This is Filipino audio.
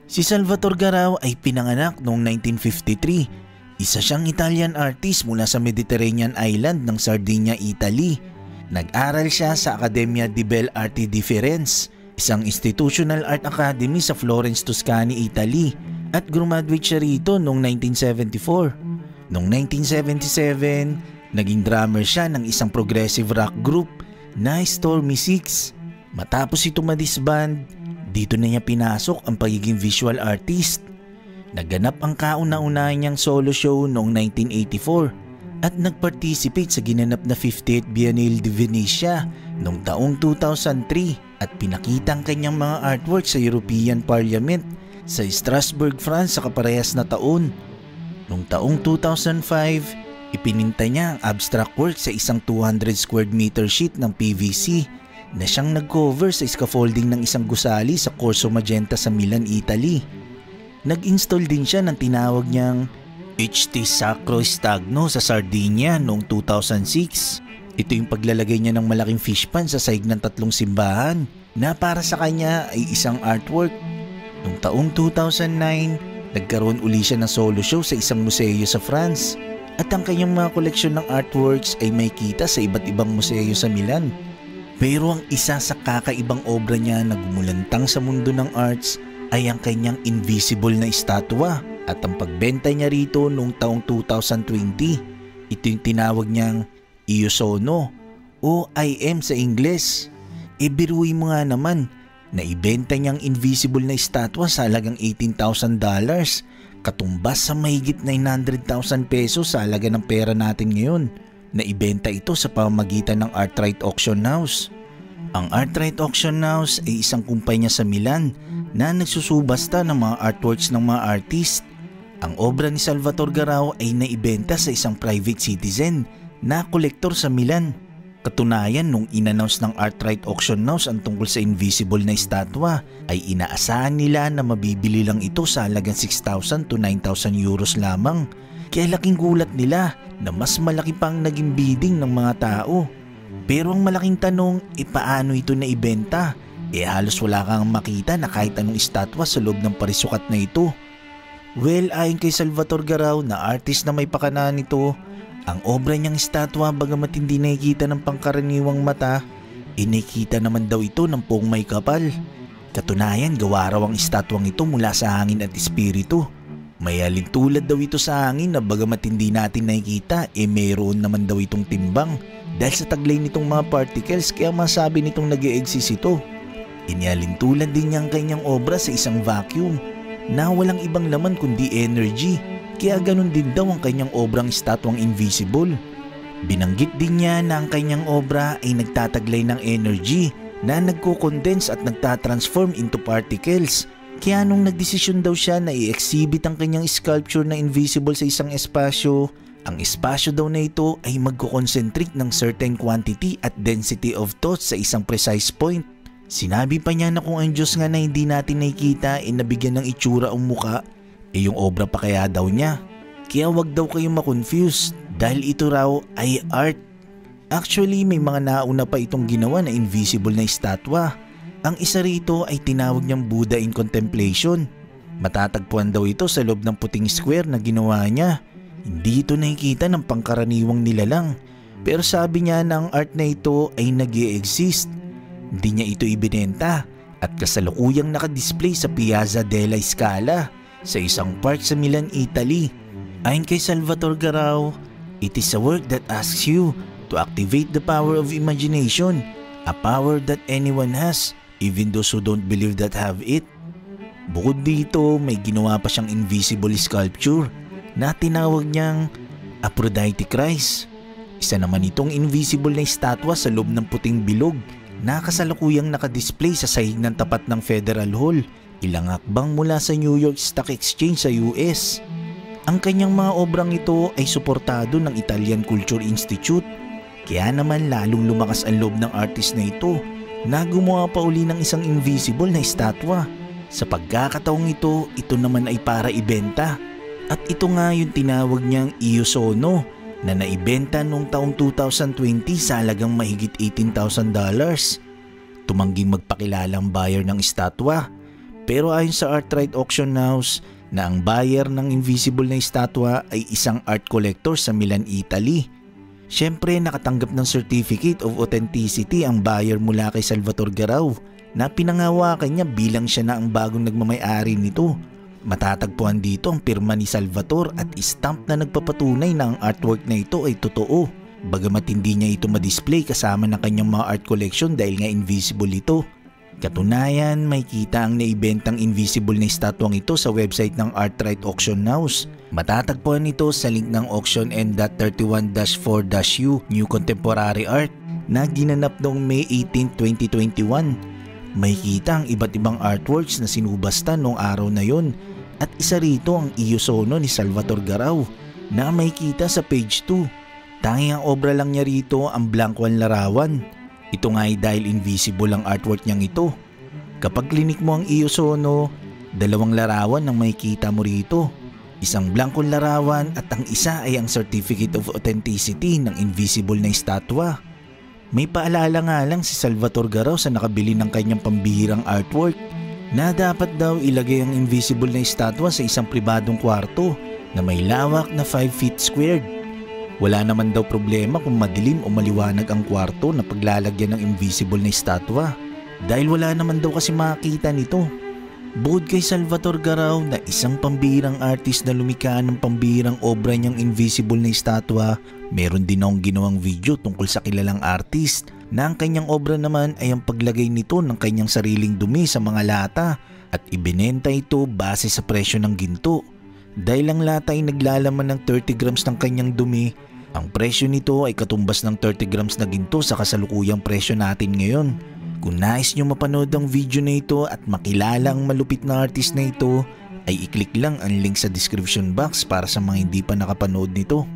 Si Salvatore Garau ay pinanganak noong 1953. Isa siyang Italian artist mula sa Mediterranean island ng Sardinia, Italy. Nag-aral siya sa Accademia di Belle Arti di Firenze, isang institutional art academy sa Florence, Tuscany, Italy, at graduate siya rito noong 1974. Noong 1977, naging drummer siya ng isang progressive rock group na Stormy Six. Matapos ito madisband, dito na niya pinasok ang pagiging visual artist. Naganap ang kauna-unahan niyang solo show noong 1984 at nag-participate sa ginanap na 50th Biennale di Venezia noong taong 2003 at pinakita ang kanyang mga artwork sa European Parliament sa Strasbourg, France sa kaparehas na taon. Noong taong 2005, ipininta niya ang abstract work sa isang 200 square meter sheet ng PVC na siyang nag-cover sa scaffolding ng isang gusali sa Corso Magenta sa Milan, Italy. Nag-install din siya ng tinawag niyang HT Sacro Stagno sa Sardinia noong 2006. Ito yung paglalagay niya ng malaking fish pan sa sahig ng 3 simbahan na para sa kanya ay isang artwork. Noong taong 2009, nagkaroon uli siya ng solo show sa isang museo sa France at ang kanyang mga koleksyon ng artworks ay may kita sa iba't ibang museo sa Milan. Pero ang isa sa kakaibang obra niya na gumulantang sa mundo ng arts ay ang kanyang invisible na estatwa at ang pagbenta niya rito noong taong 2020. Ito yung tinawag niyang Io Sono o I Am sa Ingles. Biruin mo nga naman na ibenta niyang invisible na estatwa sa halagang $18,000, katumbas sa mahigit 900,000 pesos sa halaga ng pera natin ngayon. Naibenta ito sa pamamagitan ng Artright Auction House. Ang Artright Auction House ay isang kumpanya sa Milan na nagsusubasta ng mga artworks ng mga artist. Ang obra ni Salvatore Garau ay naibenta sa isang private citizen na kolektor sa Milan. Katunayan, nung in-announce ng Artright Auction House ang tungkol sa invisible na estatwa, ay inaasahan nila na mabibili lang ito sa halagang 6,000 to 9,000 euros lamang. Kaya laking gulat nila na mas malaki pang naging bidding ng mga tao. Pero ang malaking tanong, paano ito naibenta? Halos wala kang makita na kahit anong estatwa sa loob ng parisukat na ito. Well, ayon kay Salvatore Garau na artist na may pakanaan nito, ang obra niyang estatwa bagamat hindi nakikita ng pangkaraniwang mata, nakikita naman daw ito ng poong may kapal. Katunayan, gawa raw ang estatwang ito mula sa hangin at espiritu. May alintulad daw ito sa hangin na bagamat hindi natin nakikita, mayroon naman daw itong timbang dahil sa taglay nitong mga particles kaya masabi nitong nag-e-exist ito. Inialintulad din niya ang kanyang obra sa isang vacuum na walang ibang laman kundi energy, kaya ganun din daw ang kanyang obrang estatwang invisible. Binanggit din niya na ang kanyang obra ay nagtataglay ng energy na nagko-condense at nagtatransform into particles. Kaya nung nagdesisyon daw siya na i-exhibit ang kanyang sculpture na invisible sa isang espasyo, ang espasyo daw na ito ay magko-concentrate ng certain quantity at density of thoughts sa isang precise point. Sinabi pa niya na kung ang Diyos nga na hindi natin nakikita nabigyan ng itsura o muka, yung obra pa kaya daw niya. Kaya wag daw kayong makonfuse dahil ito raw ay art. Actually, may mga nauna pa itong ginawa na invisible na estatwa. Ang isa rito ay tinawag niyang Buddha in Contemplation. Matatagpuan daw ito sa loob ng puting square na ginawa niya. Hindi ito nakikita ng pangkaraniwang nilalang. Pero sabi niya na ang art na ito ay nag-e-exist. Hindi niya ito ibinenta at kasalukuyang nakadisplay sa Piazza della Scala sa isang park sa Milan, Italy. Ayon kay Salvatore Garau, it is a work that asks you to activate the power of imagination, a power that anyone has, even those who don't believe that have it. Bukod dito, may ginawa pa siyang invisible sculpture na tinawag niyang Aphrodite Christ. Isa naman itong invisible na estatwa sa loob ng puting bilog na kasalukuyang nakadisplay sa sahig ng tapat ng Federal Hall, ilang hakbang mula sa New York Stock Exchange sa US. Ang kanyang mga obrang ito ay suportado ng Italian Culture Institute, kaya naman lalong lumakas ang loob ng artist na ito na gumawa pa uli ng isang invisible na estatwa. Sa pagkakataong ito, ito naman ay para ibenta. At ito nga yung tinawag niyang Io Sono na naibenta noong taong 2020 sa halagang mahigit $18,000. Tumangging magpakilala ang buyer ng estatwa, Pero ayon sa Artright Auction House na ang buyer ng invisible na estatwa ay isang art collector sa Milan, Italy. Siyempre nakatanggap ng Certificate of Authenticity ang buyer mula kay Salvatore Garau na pinangawakan niya bilang siya na ang bagong nagmamay-ari nito. Matatagpuan dito ang pirma ni Salvatore at stamp na nagpapatunay na ang artwork na ito ay totoo. Bagamat hindi niya ito ma-display kasama ng kanyang mga art collection dahil nga invisible ito. Katunayan, may kita ang naibentang invisible na estatwang ito sa website ng Artright Auction House. Matatagpuan ito sa link ng auction N.31-4-U New Contemporary Art na ginanap noong May 18, 2021. May kita ang iba't ibang artworks na sinubasta noong araw na yon at isa rito ang Io Sono ni Salvatore Garau na may kita sa page 2. Tanging ang obra lang niya rito ang blankwan larawan. Ito nga ay dahil invisible ang artwork niyang ito. Kapag klinik mo ang Io Sono, dalawang larawan ang makikita mo rito. Isang blankong larawan at ang isa ay ang Certificate of Authenticity ng invisible na estatwa. May paalala nga lang si Salvatore Garau sa nakabili ng kanyang pambihirang artwork na dapat daw ilagay ang invisible na estatwa sa isang pribadong kwarto na may lawak na 5 feet squared. Wala naman daw problema kung madilim o maliwanag ang kwarto na paglalagyan ng invisible na estatwa dahil wala naman daw kasi makita nito. Bukod kay Salvatore Garau na isang pambihirang artist na lumikha ng pambihirang obra niyang invisible na estatwa, meron din akong ginawang video tungkol sa kilalang artist na ang kanyang obra naman ay ang paglagay nito ng kanyang sariling dumi sa mga lata at ibinenta ito base sa presyo ng ginto. Dahil ang lata ay naglalaman ng 30 grams ng kanyang dumi, ang presyo nito ay katumbas ng 30 grams na ginto sa kasalukuyang presyo natin ngayon. Kung nais nyo mapanood ang video na ito at makilala ang malupit na artist na ito, ay i-click lang ang link sa description box para sa mga hindi pa nakapanood nito.